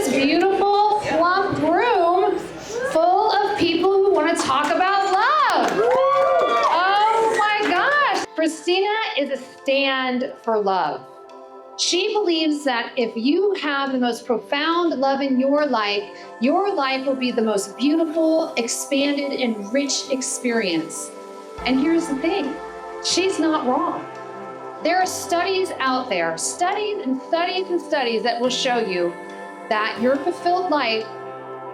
this beautiful, plump room full of people who want to talk about love. Oh my gosh. Christina is a stand for love. She believes that if you have the most profound love in your life will be the most beautiful, expanded, and rich experience. And here's the thing, she's not wrong. There are studies out there, studies and studies and studies that will show you that your fulfilled life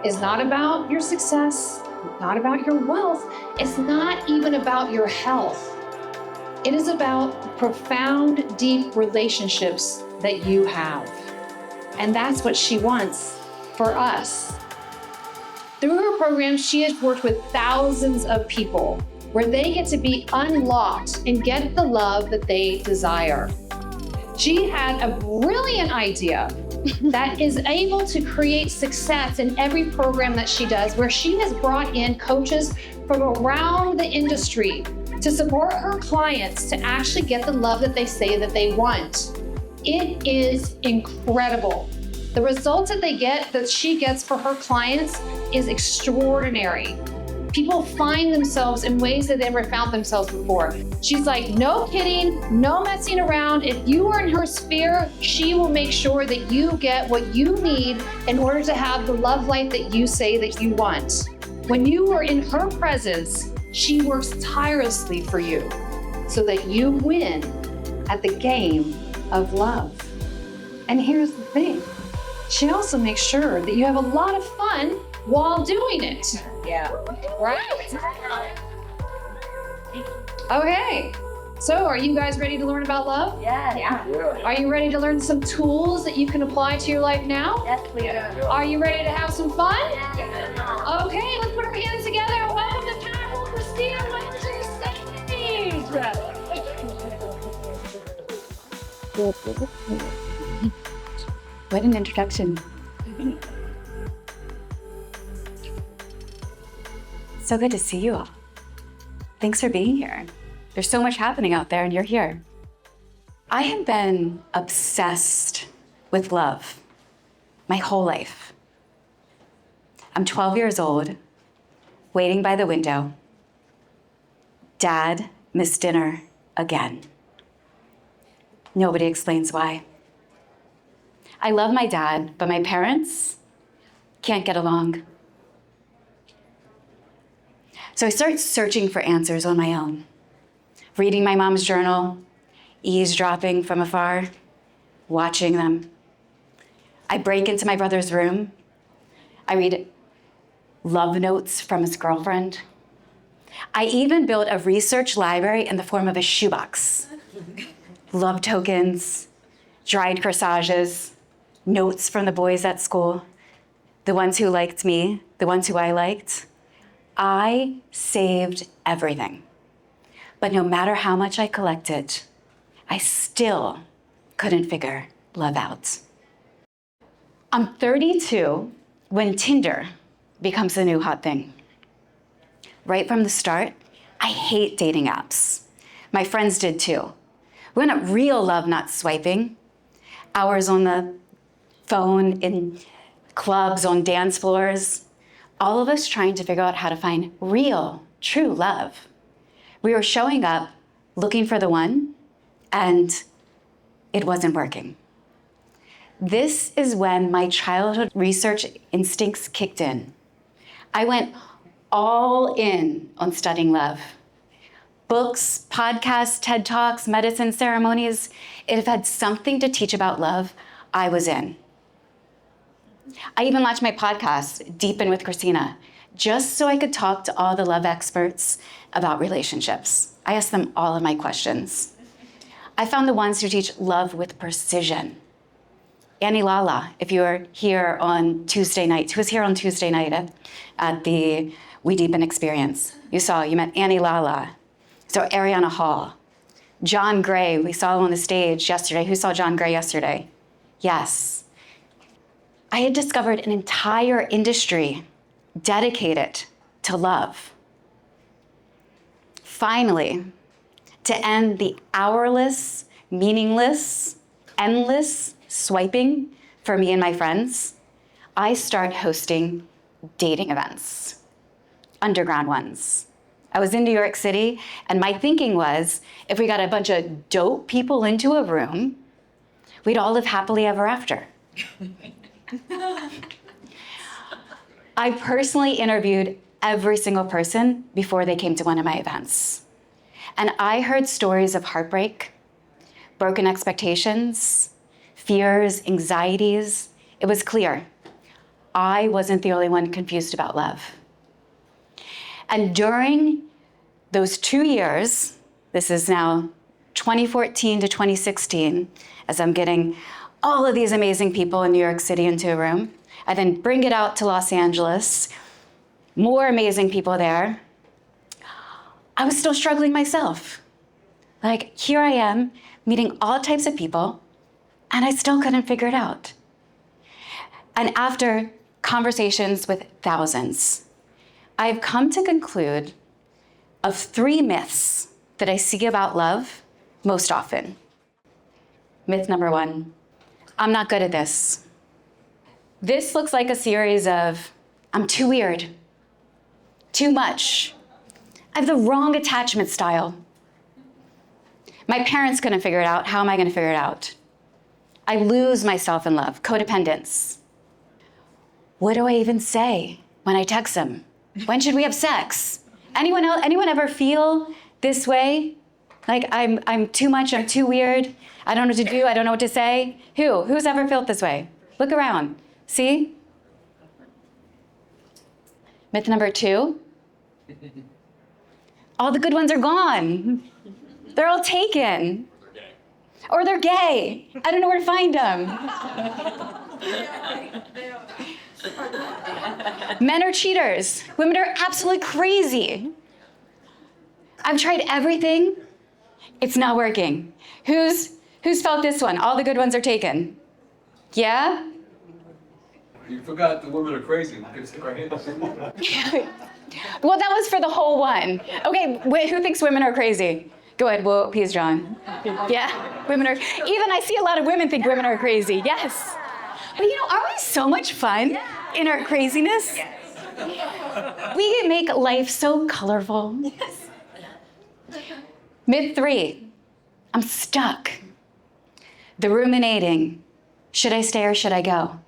is not about your success, not about your wealth, it's not even about your health. It is about profound, deep relationships that you have. And that's what she wants for us. Through her program, she has worked with thousands of people where they get to be unlocked and get the love that they desire. She had a brilliant idea that is able to create success in every program that she does, where she has brought in coaches from around the industry to support her clients to actually get the love that they say that they want. It is incredible. The results that she gets for her clients is extraordinary. People find themselves in ways that they never found themselves before. She's like, no kidding, no messing around. If you are in her sphere, she will make sure that you get what you need in order to have the love life that you say that you want. When you are in her presence, she works tirelessly for you so that you win at the game of love. And here's the thing, she also makes sure that you have a lot of fun while doing it. Yeah. Right? Okay, so are you guys ready to learn about love? Yeah. Are you ready to learn some tools that you can apply to your life now? Yes, we are. Are you ready to have some fun? Yeah. Okay, let's put our hands together and welcome the powerful Christina to the stage. What an introduction. So good to see you all. Thanks for being here. There's so much happening out there and you're here. I have been obsessed with love my whole life. I'm 12 years old, waiting by the window. Dad missed dinner again. Nobody explains why. I love my dad, but my parents can't get along. So I started searching for answers on my own, reading my mom's journal, eavesdropping from afar, watching them. I break into my brother's room. I read love notes from his girlfriend. I even built a research library in the form of a shoebox. Love tokens, dried corsages, notes from the boys at school, the ones who liked me, the ones who I liked. I saved everything. But no matter how much I collected, I still couldn't figure love out. I'm 32 when Tinder becomes the new hot thing. Right from the start, I hate dating apps. My friends did too. We wanted real love, not swiping. Hours on the phone, in clubs, on dance floors. All of us trying to figure out how to find real, true love. We were showing up, looking for the one, and it wasn't working. This is when my childhood research instincts kicked in. I went all in on studying love. Books, podcasts, TED Talks, medicine ceremonies. If it had something to teach about love, I was in. I even launched my podcast, WeDeepen with Christina, just so I could talk to all the love experts about relationships. I asked them all of my questions. I found the ones who teach love with precision. Annie Lala, if you were here on Tuesday night, who was here on Tuesday night at the WeDeepen experience? You met Annie Lala. So Ariana Hall. John Gray, we saw him on the stage yesterday. Who saw John Gray yesterday? Yes. I had discovered an entire industry dedicated to love. Finally, to end the hourless, meaningless, endless swiping for me and my friends, I start hosting dating events, underground ones. I was in New York City, and my thinking was, if we got a bunch of dope people into a room, we'd all live happily ever after. I personally interviewed every single person before they came to one of my events. And I heard stories of heartbreak, broken expectations, fears, anxieties. It was clear I wasn't the only one confused about love. And during those 2 years, this is now 2014 to 2016, as I'm getting all of these amazing people in New York City into a room, I then bring it out to Los Angeles, more amazing people there. I was still struggling myself. Like, here I am, meeting all types of people, and I still couldn't figure it out. And after conversations with thousands, I've come to conclude of 3 myths that I see about love most often. Myth number 1, I'm not good at this. This looks like a series of, I'm too weird, too much. I have the wrong attachment style. My parents couldn't figure it out. How am I going to figure it out? I lose myself in love, codependence. What do I even say when I text them? When should we have sex? Anyone ever feel this way? Like I'm too much, I'm too weird. I don't know what to do, I don't know what to say. Who's ever felt this way? Look around, see? Myth number 2, all the good ones are gone. They're all taken. Or they're gay. I don't know where to find them. Men are cheaters. Women are absolutely crazy. I've tried everything. It's not working. Who's felt this one? All the good ones are taken. Yeah? You forgot the women are crazy. Well, that was for the whole one. Okay, wait, who thinks women are crazy? Go ahead, we'll appease John. Yeah, women are, even I see a lot of women think women are crazy, yes. But you know, aren't we so much fun in our craziness? We can make life so colorful. Myth 3, I'm stuck. The ruminating, should I stay or should I go?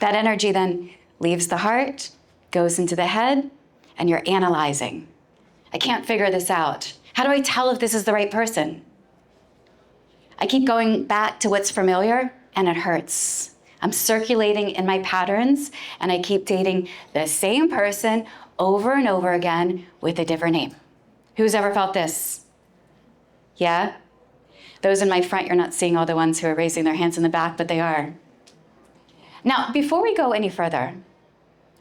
That energy then leaves the heart, goes into the head, and you're analyzing. I can't figure this out. How do I tell if this is the right person? I keep going back to what's familiar, and it hurts. I'm circulating in my patterns, and I keep dating the same person over and over again with a different name. Who's ever felt this? Yeah? Those in my front, you're not seeing all the ones who are raising their hands in the back, but they are. Now, before we go any further,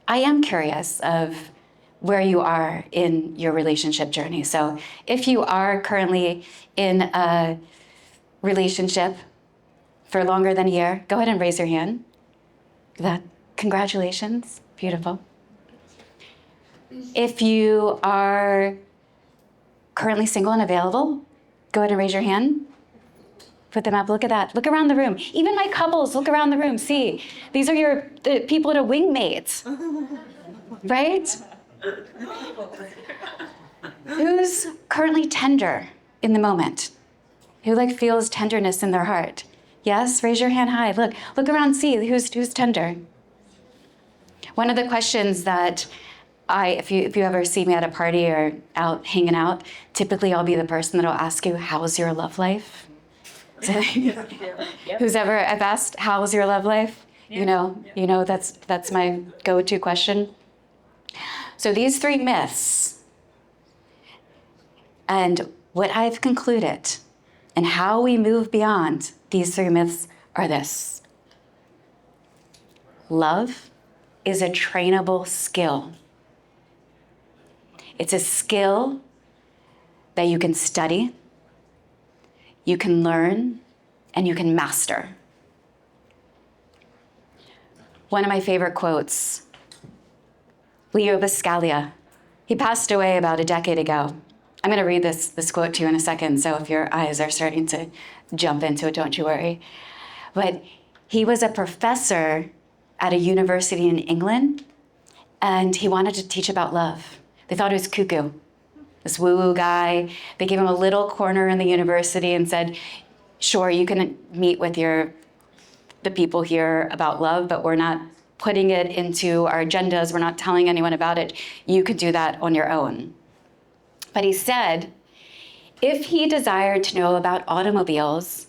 I am curious of where you are in your relationship journey. So if you are currently in a relationship for longer than a year, go ahead and raise your hand. Congratulations, beautiful. If you are currently single and available, go ahead and raise your hand. Put them up, look at that. Look around the room. Even my couples, look around the room, see. These are the people that are wingmates, right? Who's currently tender in the moment? Who feels tenderness in their heart? Yes, raise your hand high. Look around, see who's tender. One of the questions that if you ever see me at a party or out hanging out, typically I'll be the person that'll ask you, how's your love life? Who's ever, I've asked, how's your love life? You know, that's my go-to question. So these 3 myths, and what I've concluded, and how we move beyond these 3 myths are this. Love is a trainable skill. It's a skill that you can study, you can learn, and you can master. One of my favorite quotes, Leo Buscaglia. He passed away about a decade ago. I'm going to read this quote to you in a second, so if your eyes are starting to jump into it, don't you worry. But he was a professor at a university in England, and he wanted to teach about love. They thought he was cuckoo, this woo-woo guy. They gave him a little corner in the university and said, sure, you can meet with the people here about love, but we're not putting it into our agendas. We're not telling anyone about it. You could do that on your own. But he said, if he desired to know about automobiles,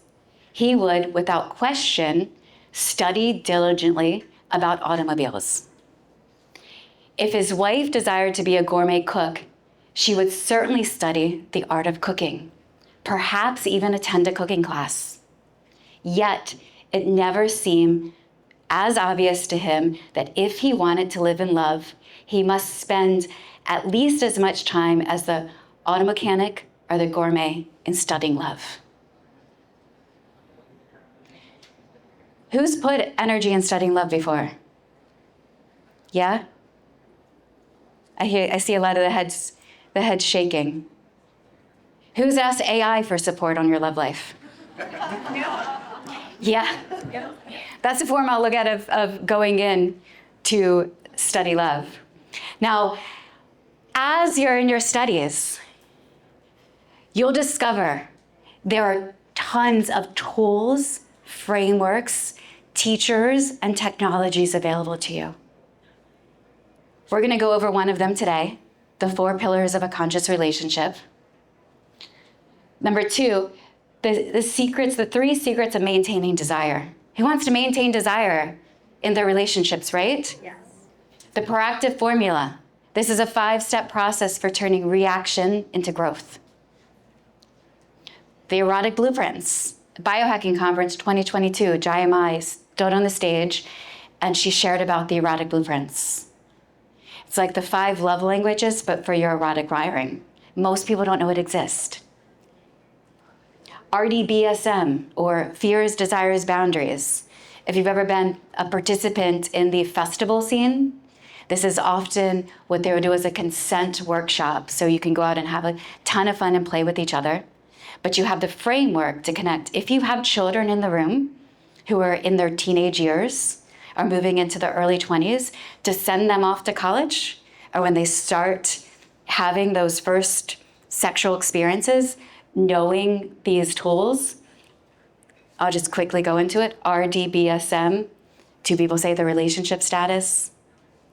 he would, without question, study diligently about automobiles. If his wife desired to be a gourmet cook, she would certainly study the art of cooking, perhaps even attend a cooking class. Yet, it never seemed as obvious to him that if he wanted to live in love, he must spend at least as much time as the auto mechanic or the gourmet in studying love. Who's put energy in studying love before? Yeah? I see a lot of the heads shaking. Who's asked AI for support on your love life? Yeah. That's the form I'll look at of going in to study love. Now, as you're in your studies, you'll discover there are tons of tools, frameworks, teachers, and technologies available to you. We're going to go over one of them today, the 4 pillars of a conscious relationship. Number 2, the 3 secrets of maintaining desire. Who wants to maintain desire in their relationships, right? Yes. The proactive formula. This is a 5-step process for turning reaction into growth. The erotic blueprints. Biohacking Conference 2022, Jaya Mai stood on the stage and she shared about the erotic blueprints. It's like the 5 love languages, but for your erotic wiring. Most people don't know it exists. RDBSM, or Fears, Desires, Boundaries. If you've ever been a participant in the festival scene, this is often what they would do as a consent workshop. So you can go out and have a ton of fun and play with each other. But you have the framework to connect. If you have children in the room who are in their teenage years or moving into their early 20s, to send them off to college, or when they start having those first sexual experiences, knowing these tools, I'll just quickly go into it. RDBSM, 2 people say their relationship status,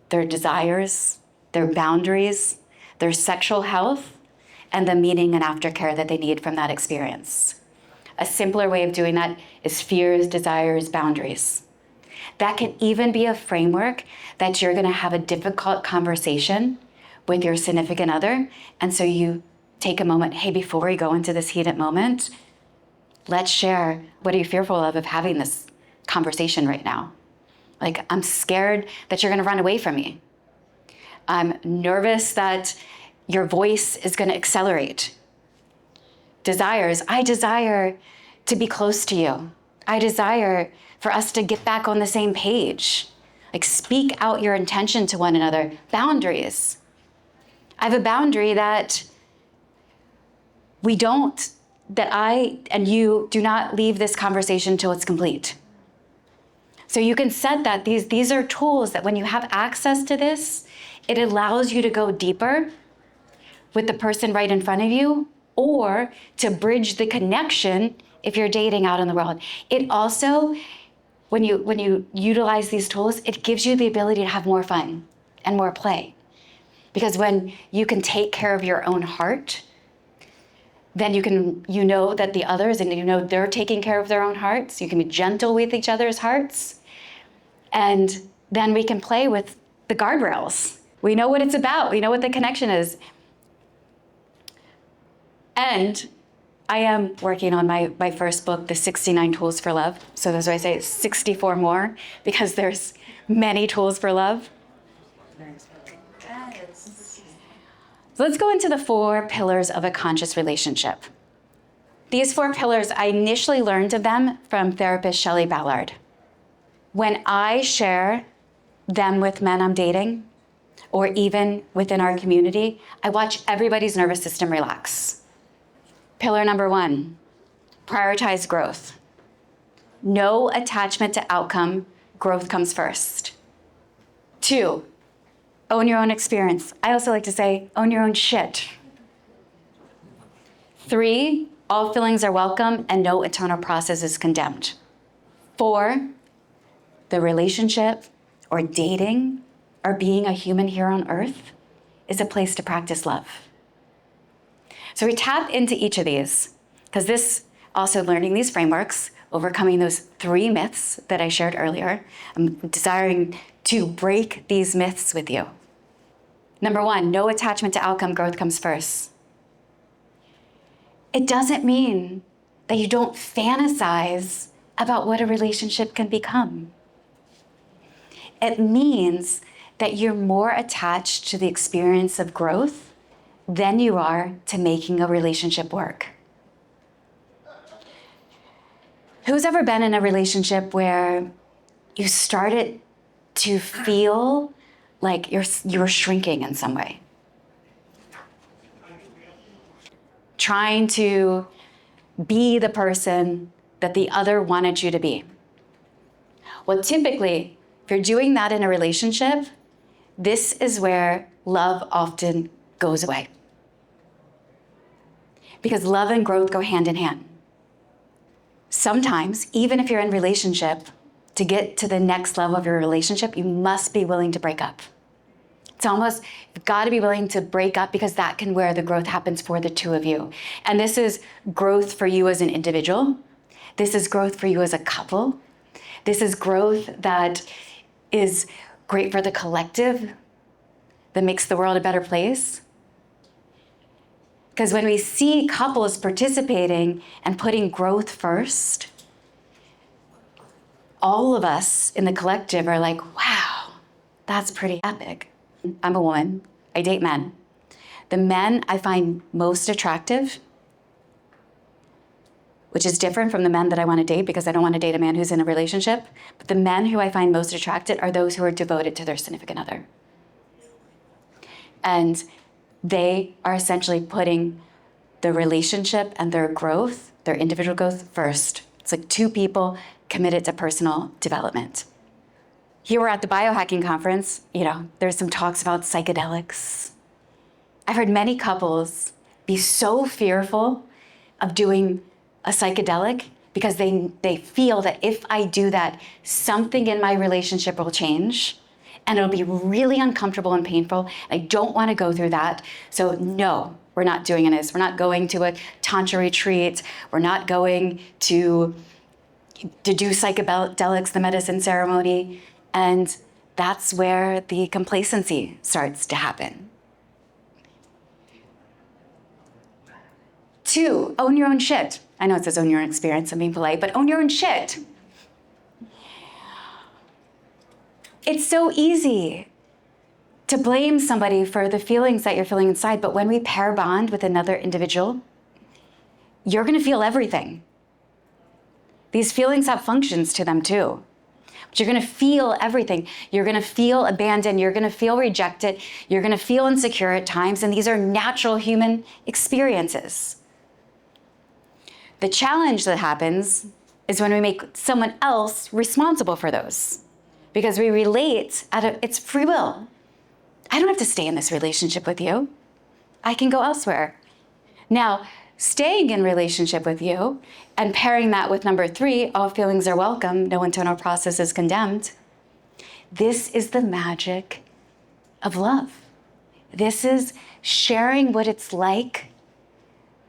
their desires, their boundaries, their sexual health, and the meaning and aftercare that they need from that experience. A simpler way of doing that is fears, desires, boundaries. That can even be a framework that you're going to have a difficult conversation with your significant other, and so you take a moment, hey, before we go into this heated moment, let's share, what are you fearful of having this conversation right now? Like, I'm scared that you're going to run away from me. I'm nervous that your voice is going to accelerate. Desires, I desire to be close to you. I desire for us to get back on the same page. Like, speak out your intention to one another. Boundaries. I have a boundary that I and you do not leave this conversation till it's complete. So you can set that. These are tools that when you have access to this, it allows you to go deeper with the person right in front of you, or to bridge the connection if you're dating out in the world. It also, when you utilize these tools, it gives you the ability to have more fun and more play. Because when you can take care of your own heart, then you know that the others, and you know they're taking care of their own hearts. You can be gentle with each other's hearts. And then we can play with the guardrails. We know what it's about. We know what the connection is. And I am working on my first book, The 69 Tools for Love. So that's why I say 64 more, because there's many tools for love. So let's go into the 4 pillars of a conscious relationship. These 4 pillars, I initially learned of them from therapist Shelley Ballard. When I share them with men I'm dating, or even within our community, I watch everybody's nervous system relax. Pillar number 1, prioritize growth. No attachment to outcome, growth comes first. 2, own your own experience. I also like to say, own your own shit. 3, all feelings are welcome and no internal process is condemned. 4, the relationship or dating or being a human here on earth is a place to practice love. So we tap into each of these, because this, also learning these frameworks, overcoming those 3 myths that I shared earlier, I'm desiring to break these myths with you. Number 1, no attachment to outcome, growth comes first. It doesn't mean that you don't fantasize about what a relationship can become. It means that you're more attached to the experience of growth than you are to making a relationship work. Who's ever been in a relationship where you started to feel like you're shrinking in some way? Trying to be the person that the other wanted you to be. Well, typically, if you're doing that in a relationship, this is where love often goes away. Because love and growth go hand in hand. Sometimes, even if you're in a relationship, to get to the next level of your relationship, you must be willing to break up. It's almost, you've got to be willing to break up, because that can where the growth happens for the 2 of you. And this is growth for you as an individual. This is growth for you as a couple. This is growth that is great for the collective, that makes the world a better place. Because when we see couples participating and putting growth first, all of us in the collective are like, wow, that's pretty epic. I'm a woman. I date men. The men I find most attractive, which is different from the men that I want to date, because I don't want to date a man who's in a relationship, but the men who I find most attracted are those who are devoted to their significant other. And they are essentially putting the relationship and their growth, their individual growth, first. It's like 2 people committed to personal development. Here we're at the Biohacking conference, there's some talks about psychedelics. I've heard many couples be so fearful of doing a psychedelic because they feel that if I do that, something in my relationship will change and it'll be really uncomfortable and painful. I don't want to go through that. So no, we're not doing this. We're not going to a tantra retreat. We're not going to do psychedelics, the medicine ceremony. And that's where the complacency starts to happen. 2, own your own shit. I know it says own your own experience, I'm being polite, but own your own shit. It's so easy to blame somebody for the feelings that you're feeling inside, but when we pair bond with another individual, you're gonna feel everything. These feelings have functions to them too. But you're gonna feel everything. You're gonna feel abandoned, you're gonna feel rejected, you're gonna feel insecure at times, and these are natural human experiences. The challenge that happens is when we make someone else responsible for those, because we relate it's free will. I don't have to stay in this relationship with you. I can go elsewhere. Now, staying in relationship with you and pairing that with number 3, all feelings are welcome, no internal process is condemned. This is the magic of love. This is sharing what it's like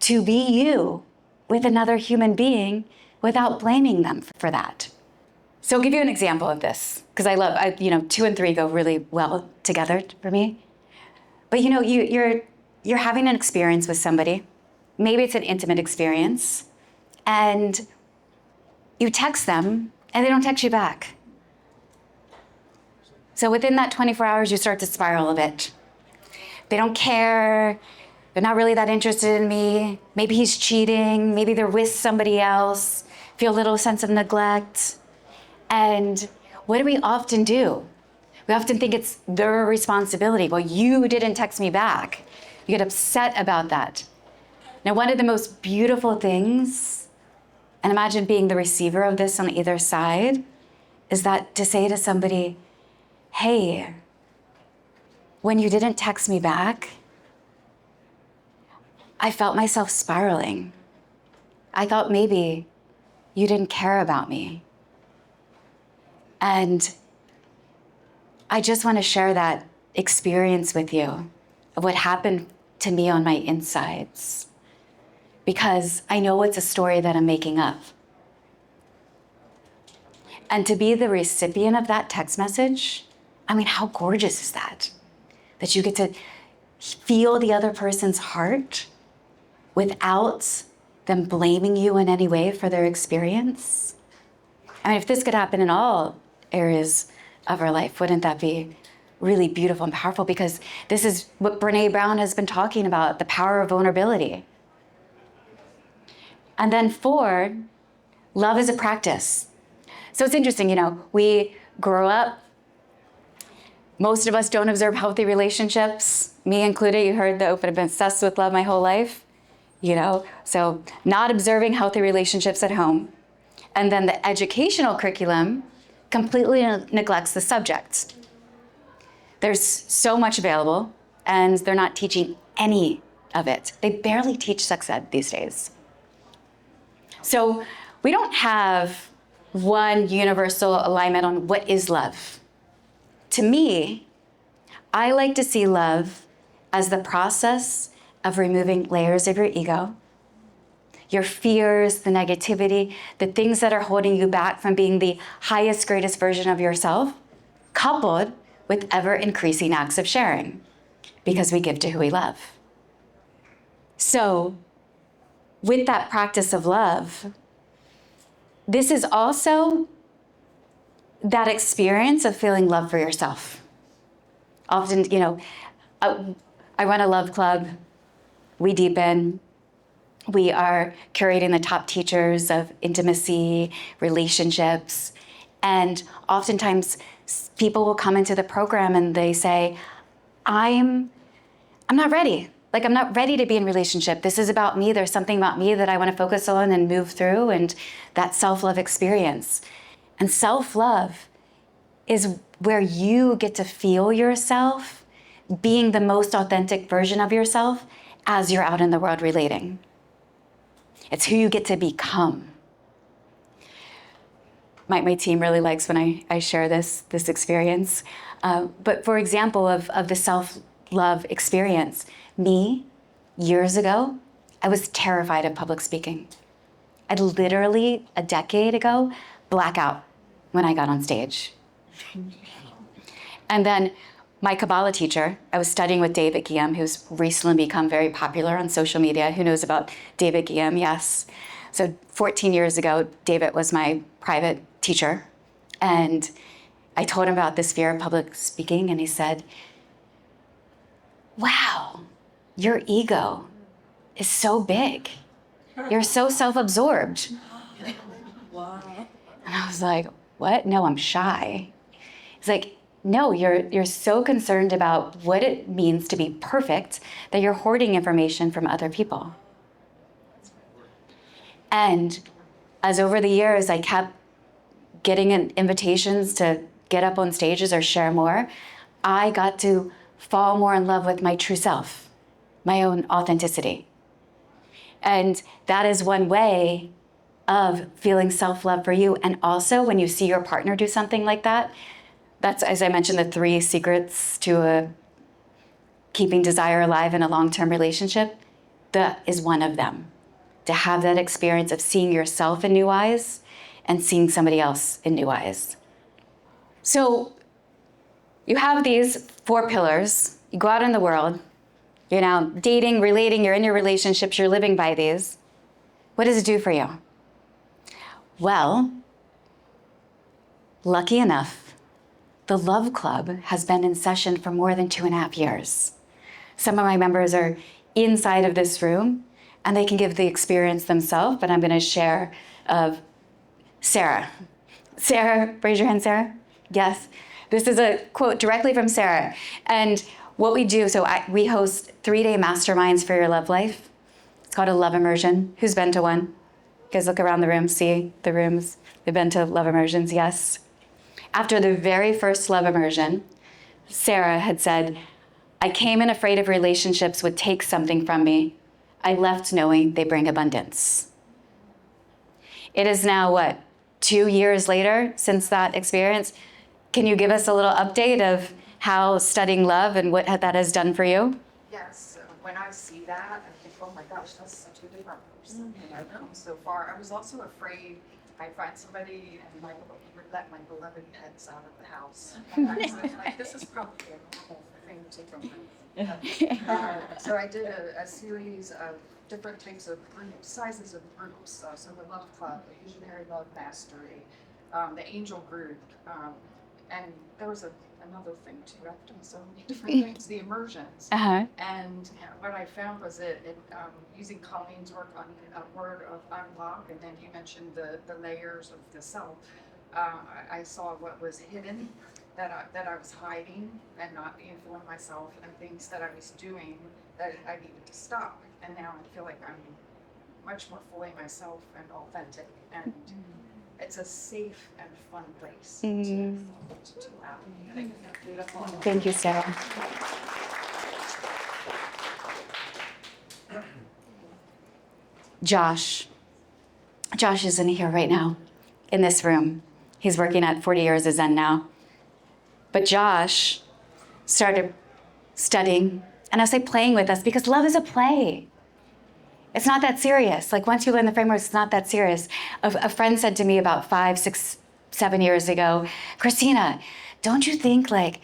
to be you with another human being without blaming them for that. So I'll give you an example of this, because I love, 2 and 3 go really well together for me. But you're having an experience with somebody. Maybe it's an intimate experience, and you text them, and they don't text you back. So within that 24 hours, you start to spiral a bit. They don't care. They're not really that interested in me. Maybe he's cheating. Maybe they're with somebody else. Feel a little sense of neglect. And what do? We often think it's their responsibility. Well, you didn't text me back. You get upset about that. Now, one of the most beautiful things, and imagine being the receiver of this on either side, is that to say to somebody, hey, when you didn't text me back, I felt myself spiraling. I thought maybe you didn't care about me. And I just want to share that experience with you of what happened to me on my insides, because I know it's a story that I'm making up. And to be the recipient of that text message, I mean, how gorgeous is that? That you get to feel the other person's heart without them blaming you in any way for their experience. I mean, if this could happen in all areas of our life, wouldn't that be really beautiful and powerful? Because this is what Brené Brown has been talking about, the power of vulnerability. And then 4, love is a practice. So it's interesting, we grow up, most of us don't observe healthy relationships, me included. You heard the open, I've been obsessed with love my whole life, so not observing healthy relationships at home. And then the educational curriculum completely neglects the subject. There's so much available, and they're not teaching any of it. They barely teach sex ed these days. So we don't have one universal alignment on what is love. To me, I like to see love as the process of removing layers of your ego, your fears, the negativity, the things that are holding you back from being the highest, greatest version of yourself, coupled with ever-increasing acts of sharing, because we give to who we love. So, with that practice of love, this is also that experience of feeling love for yourself. Often, I run a love club, WeDeepen. We are curating the top teachers of intimacy, relationships, and oftentimes people will come into the program and they say, I'm not ready. I'm not ready to be in relationship. This is about me. There's something about me that I want to focus on and move through, and that self-love experience. And self-love is where you get to feel yourself being the most authentic version of yourself as you're out in the world relating. It's who you get to become. My team really likes when I share this experience. But for example, of the self-love experience, me, years ago, I was terrified of public speaking. I'd literally, a decade ago, black out when I got on stage. And then my Kabbalah teacher, I was studying with David Guillaume, who's recently become very popular on social media. Who knows about David Guillaume? Yes. So 14 years ago, David was my private teacher. And I told him about this fear of public speaking, and he said, wow, your ego is so big. You're so self-absorbed. Wow. And I was like, what? No, I'm shy. He's like, no, you're so concerned about what it means to be perfect that you're hoarding information from other people. And as over the years, I kept getting invitations to get up on stages or share more, I got to fall more in love with my true self, my own authenticity. And that is one way of feeling self-love for you. And also when you see your partner do something like that, that's, as I mentioned, the 3 secrets to keeping desire alive in a long-term relationship. That is one of them. To have that experience of seeing yourself in new eyes and seeing somebody else in new eyes. So you have these 4 pillars. You go out in the world, you're now dating, relating, you're in your relationships, you're living by these. What does it do for you? Well, lucky enough, the Love Club has been in session for more than 2.5 years. Some of my members are inside of this room, and they can give the experience themselves, but I'm going to share of Sarah. Sarah, raise your hand, Sarah. Yes. This is a quote directly from Sarah. And what we do, we host 3-day masterminds for your love life. It's called a love immersion. Who's been to one? You guys look around the room, see the rooms. They've been to love immersions, yes. After the very first love immersion, Sarah had said, I came in afraid of relationships would take something from me. I left knowing they bring abundance. It is now, what, 2 years later since that experience? Can you give us a little update of how studying love and what that has done for you? Yes, when I see that, I think, oh my gosh, that's such a different person. And I've come so far. I was also afraid I'd find somebody and let my beloved pets out of the house. And I was like, this is probably a normal thing to take from so I did a series of different types of groups, sizes of groups. So the Love Club, the Visionary Love Mastery, the Angel Group, and there was another thing too. I've done so many different things, the immersions. And what I found was using Colleen's work on a word of unlock, and then you mentioned the layers of the self. I saw what was hidden, that I was hiding and not being full of myself, and things that I was doing that I needed to stop. And now I feel like I'm much more fully myself and authentic, and it's a safe and fun place to do that. Thank you, Sarah. Josh isn't here right now in this room. He's working at 40 years as Zen now. But Josh started studying, and I say playing with us, because love is a play. It's not that serious. Like, once you learn the frameworks, it's not that serious. A friend said to me about 5, 6, 7 years ago, Christina, don't you think like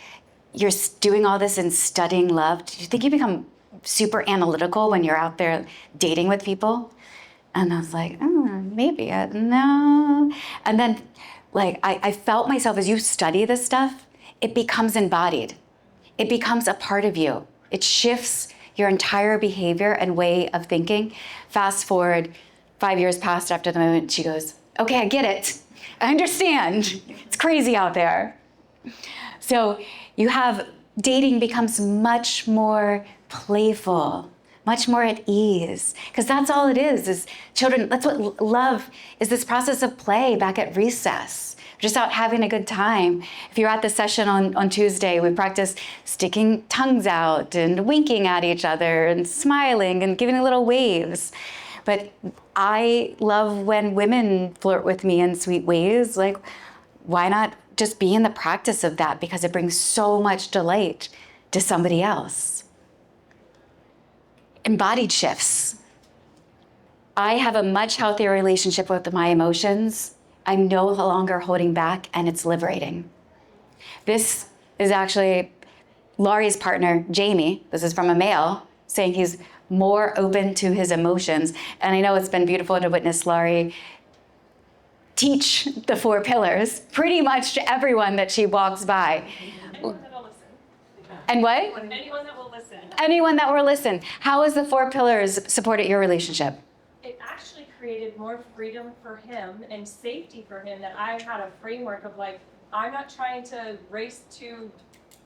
you're doing all this and studying love? Do you think you become super analytical when you're out there dating with people? And I was like, maybe, no. And then like I felt myself, as you study this stuff, it becomes embodied. It becomes a part of you. It shifts your entire behavior and way of thinking. Fast forward 5 years past after the moment, she goes, okay, I get it. I understand. It's crazy out there. So you have, dating becomes much more playful, much more at ease, because that's all it is children, that's what love is, this process of play back at recess. Just out having a good time. If you're at the session on Tuesday, we practice sticking tongues out and winking at each other and smiling and giving little waves. But I love when women flirt with me in sweet ways. Like, why not just be in the practice of that, because it brings so much delight to somebody else. Embodied shifts. I have a much healthier relationship with my emotions. I'm no longer holding back, and it's liberating. This is actually Laurie's partner, Jamie. This is from a male saying he's more open to his emotions. And I know it's been beautiful to witness Laurie teach the 4 pillars pretty much to everyone that she walks by. Anyone that will listen. And what? Anyone that will listen. Anyone that will listen. How has the 4 pillars supported your relationship? It actually created more freedom for him and safety for him, that I had a framework of like, I'm not trying to race to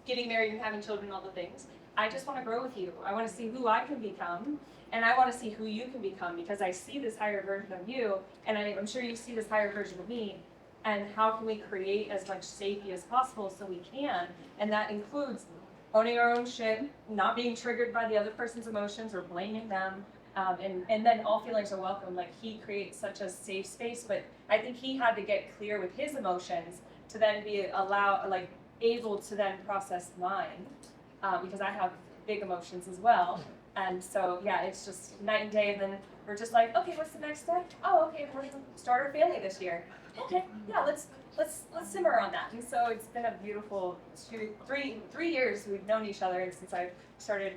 getting married and having children and all the things. I just want to grow with you. I want to see who I can become, and I want to see who you can become, because I see this higher version of you, and I'm sure you see this higher version of me, and how can we create as much safety as possible so we can, and that includes owning our own shit, not being triggered by the other person's emotions or blaming them. And then all feelings are welcome. Like, he creates such a safe space, but I think he had to get clear with his emotions to then be able to then process mine, because I have big emotions as well. And so yeah, it's just night and day. And then we're just like, okay, what's the next step? Oh, okay, we're gonna start our family this year. Okay, yeah, let's simmer on that. And so it's been a beautiful 3 years we've known each other since I started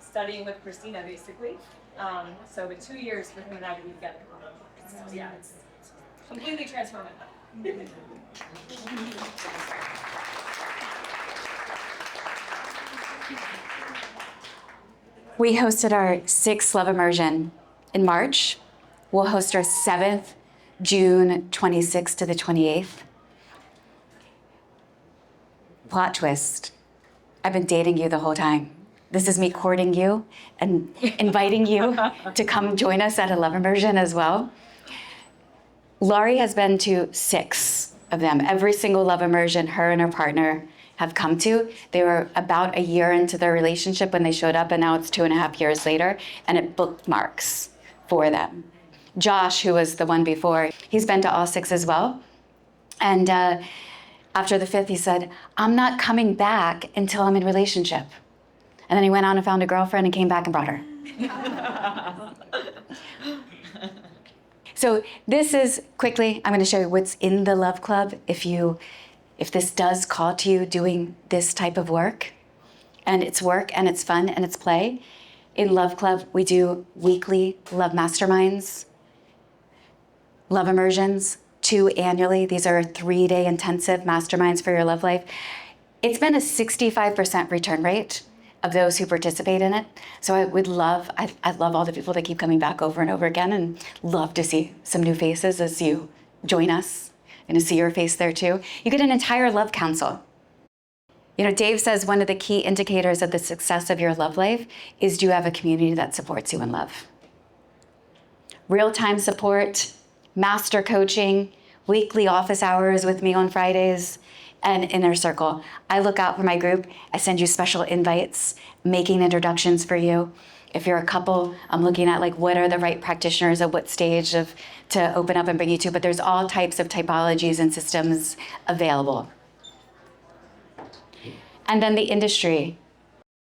studying with Christina, basically. So with 2 years for him and I to be together. So yeah, it's completely transformative. We hosted our 6th Love Immersion in March. We'll host our 7th, June 26th to the 28th. Plot twist. I've been dating you the whole time. This is me courting you and inviting you to come join us at a Love Immersion as well. Laurie has been to 6 of them. Every single love immersion her and her partner have come to, they were about a year into their relationship when they showed up, and now it's 2.5 years later, and it bookmarks for them. Josh, who was the one before, he's been to all 6 as well. And after the 5th, he said, I'm not coming back until I'm in relationship. And then he went on and found a girlfriend and came back and brought her. So this is, quickly, I'm gonna show you what's in the Love Club if this does call to you doing this type of work. And it's work and it's fun and it's play. In Love Club, we do weekly love masterminds, love immersions, 2 annually. These are 3-day intensive masterminds for your love life. It's been a 65% return rate of those who participate in it. So I love all the people that keep coming back over and over again, and love to see some new faces as you join us. And to see your face there too. You get an entire love council. You know, Dave says one of the key indicators of the success of your love life is do you have a community that supports you in love? Real-time support, master coaching, weekly office hours with me on Fridays, and inner circle. I look out for my group. I send you special invites, making introductions for you. If you're a couple, I'm looking at like what are the right practitioners at what stage to open up and bring you to, but there's all types of typologies and systems available. And then the industry.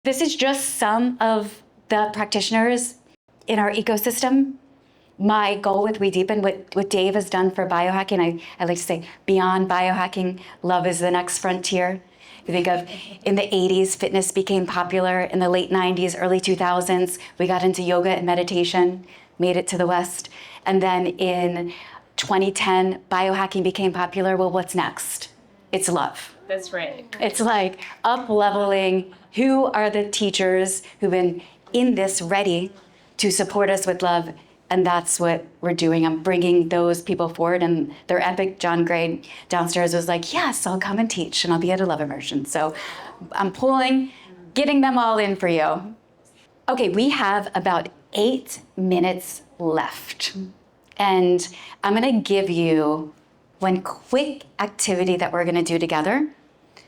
This is just some of the practitioners in our ecosystem. My goal with WeDeepen, what Dave has done for biohacking, I like to say beyond biohacking, love is the next frontier. If you think of in the 80s, fitness became popular. In the late 90s, early 2000s, we got into yoga and meditation, made it to the West. And then in 2010, biohacking became popular. Well, what's next? It's love. That's right. It's like up-leveling. Who are the teachers who've been in this ready to support us with love? And that's what we're doing. I'm bringing those people forward, and they're epic. John Gray downstairs was like, yes, I'll come and teach, and I'll be at a love immersion. So I'm getting them all in for you. Okay, we have about 8 minutes left. And I'm gonna give you one quick activity that we're gonna do together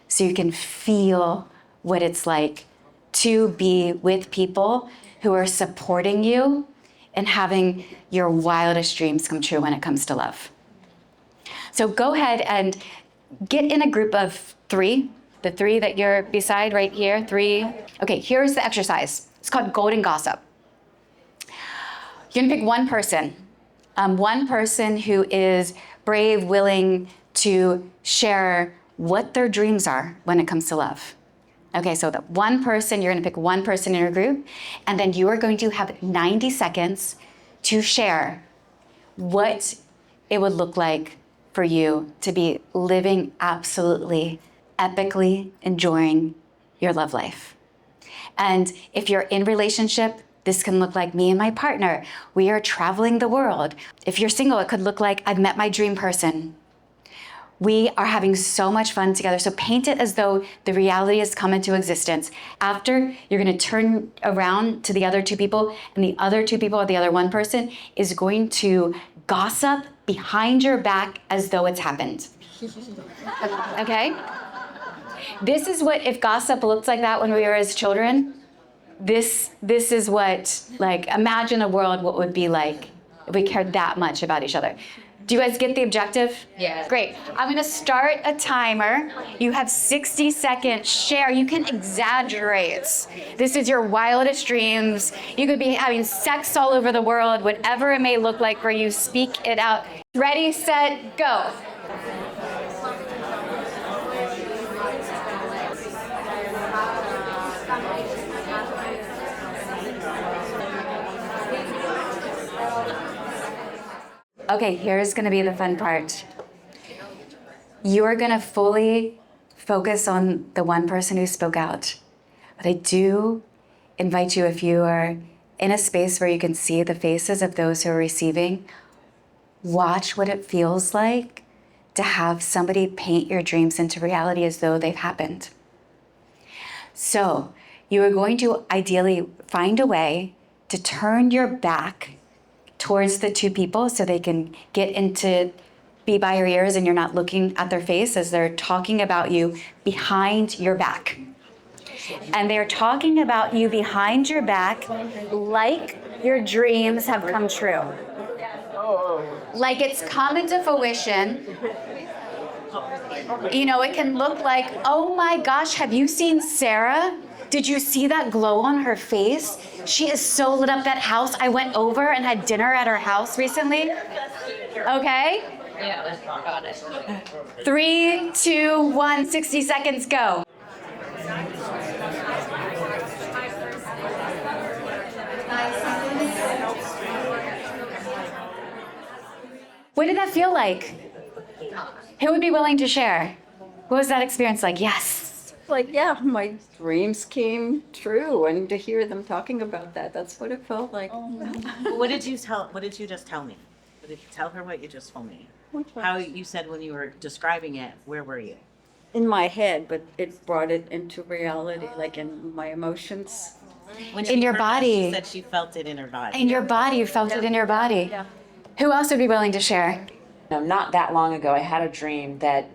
so you can feel what it's like to be with people who are supporting you and having your wildest dreams come true when it comes to love. So go ahead and get in a group of 3, the 3 that you're beside right here, 3. Okay, here's the exercise. It's called Golden Gossip. You're gonna pick one person who is brave, willing to share what their dreams are when it comes to love. Okay, so the one person, you're gonna pick one person in your group, and then you are going to have 90 seconds to share what it would look like for you to be living absolutely, epically enjoying your love life. And if you're in relationship, this can look like me and my partner. We are traveling the world. If you're single, it could look like I've met my dream person. We are having so much fun together. So paint it as though the reality has come into existence. After, you're gonna turn around to the other 2 people, and the other 2 people, or the other one person, is going to gossip behind your back as though it's happened. Okay? This is what, if gossip looked like that when we were as children, this is what, like, imagine a world what would be like if we cared that much about each other. Do you guys get the objective? Yeah. Great. I'm gonna start a timer. You have 60 seconds. Share. You can exaggerate. This is your wildest dreams. You could be having sex all over the world, whatever it may look like for you. Speak it out. Ready, set, go. Okay, here's gonna be the fun part. You are gonna fully focus on the one person who spoke out. But I do invite you, if you are in a space where you can see the faces of those who are receiving, watch what it feels like to have somebody paint your dreams into reality as though they've happened. So you are going to ideally find a way to turn your back towards the 2 people so they can get into be by your ears and you're not looking at their face as they're talking about you behind your back. And they're talking about you behind your back like your dreams have come true. Like it's come into fruition. You know, it can look like, oh my gosh, have you seen Sarah? Did you see that glow on her face? She is so lit up. That house. I went over and had dinner at her house recently. Okay? Yeah, let's talk on it. 3, 2, 1, 60 seconds, go. What did that feel like? Who would be willing to share? What was that experience like? Yes. Like, yeah, my dreams came true, and to hear them talking about that, that's what it felt like. What did you just tell me? What did you tell her what you just told me? How you said when you were describing it, where were you? In my head, but it brought it into reality, like in my emotions. When In she your heard that, body. She said she felt it in her body. In your body, you felt it in your body. Yeah. Who else would be willing to share? No, not that long ago, I had a dream that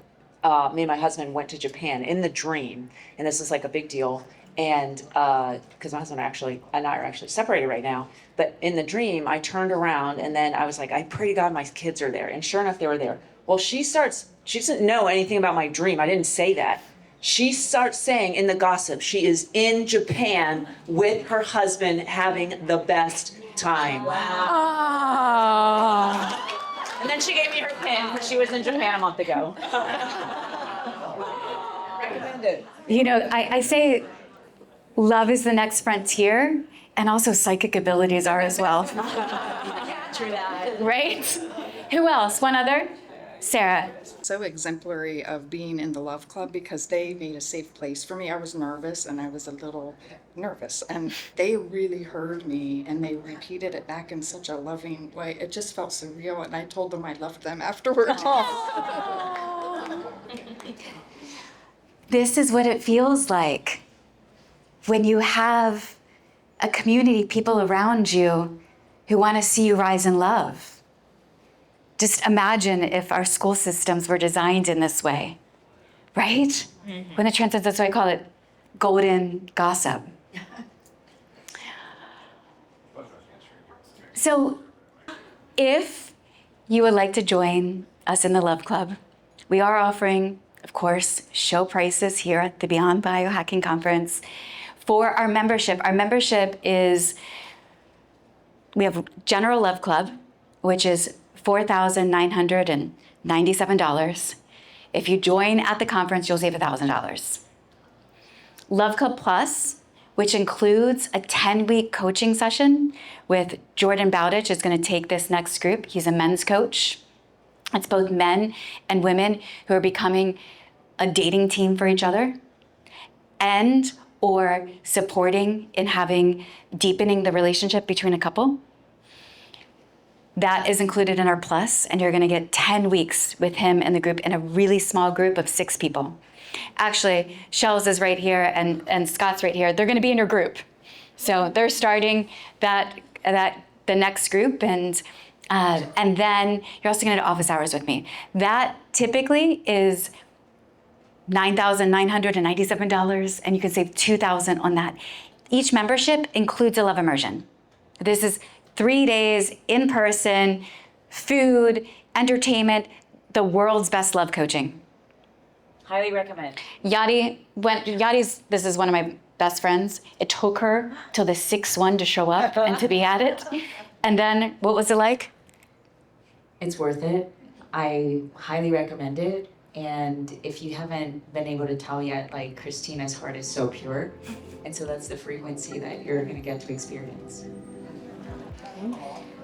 me and my husband went to Japan in the dream, and this is like a big deal. And because my husband and I are actually separated right now, but in the dream, I turned around and then I was like, I pray to God my kids are there. And sure enough, they were there. Well, she doesn't know anything about my dream. I didn't say that. She starts saying in the gossip, she is in Japan with her husband having the best time. Oh. And then she gave me her pin because she was in Japan a month ago. Recommended. You know, I say love is the next frontier, and also psychic abilities are as well. True that. Right? Who else? One other? Sarah. So exemplary of being in the Love Club because they made a safe place for me. I was nervous and I was a little nervous, and they really heard me and they repeated it back in such a loving way. It just felt surreal, and I told them I loved them afterwards. This is what it feels like when you have a community, people around you who want to see you rise in love. Just imagine if our school systems were designed in this way, right? Mm-hmm. When it transcends, that's why I call it golden gossip. So if you would like to join us in the Love Club, we are offering, of course, show prices here at the Beyond Biohacking Conference for our membership. Our membership is, we have General Love Club, which is $4,997. If you join at the conference, you'll save $1,000. Love Club Plus, which includes a 10-week coaching session with Jordan Bowditch, is going to take this next group. He's a men's coach. It's both men and women who are becoming a dating team for each other and or supporting in deepening the relationship between a couple. That is included in our Plus, and you're going to get 10 weeks with him and the group in a really small group of 6 people. Actually, Shells is right here and Scott's right here. They're going to be in your group. So they're starting the next group, and then you're also going to do office hours with me. That typically is $9,997, and you can save $2,000 on that. Each membership includes a love immersion. This is 3 days in person, food, entertainment, the world's best love coaching. Highly recommend. This is one of my best friends. It took her till the 6/1 to show up and to be at it. And then, what was it like? It's worth it. I highly recommend it. And if you haven't been able to tell yet, like, Christina's heart is so pure. And so that's the frequency that you're going to get to experience.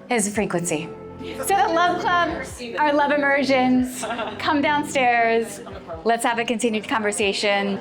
Is frequency. So the Love Club, our love immersions, come downstairs. Let's have a continued conversation.